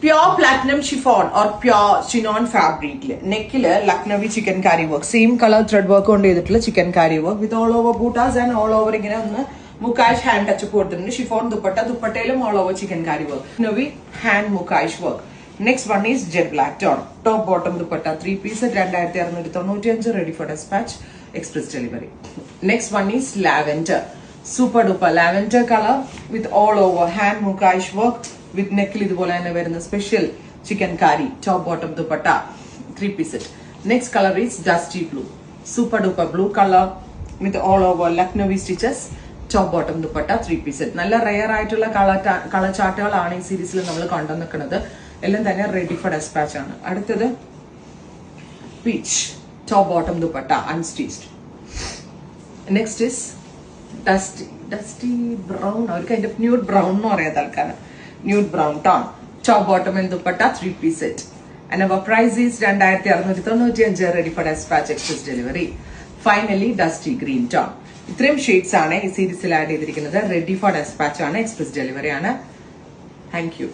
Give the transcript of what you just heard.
Pure platinum chiffon or pure chignon fabric. Neckile Lucknowi chikankari work. Same color thread work on chikankari work with all over bootas and all over again mukash hand touch kodundu. Chiffon dupatta dupattailum all over chikankari work. Lucknowi hand mukash work. Next one is jet black tone. Top bottom dupatta 3 piece 2695 ready for dispatch. Express delivery. Next one is lavender. Super duper lavender color with all over hand mukash work. With neckle ഇതുപോലെ തന്നെ വരുന്ന special chicken Carrie top bottom dupatta 3 piece set. Next color is dusty blue, super duper blue color with all over Lucknowi stitches, top bottom dupatta 3 piece set. നല്ല rare ആയിട്ടുള്ള colour ചാർട്ടുകളാണ് ഈ സീരീസിൽ നമ്മൾ കൊണ്ടുവന്നിരിക്കുന്നത്. എല്ലാം തന്നെ റെഡി ഫോർ ഡെസ്പാച്ച് ആണ്. അടുത്തത് peach top bottom dupatta unstitched. Next is dusty brown, ഒരു കൈൻഡ് ഓഫ് ന്യൂഡ് ബ്രൗൺ എന്ന് പറയാം തൽക്കാലം. Nude brown tone, top bottom and dupatta 3 piece set, and our price is 2695 ready for dispatch express delivery. Finally dusty green tone. ഇത്രയും shades ആണ് ഈ സീരീസിൽ add ചെയ്തിരിക്കുന്നത്. Ready for dispatch ആണ്, express delivery ആണ്. Thank you.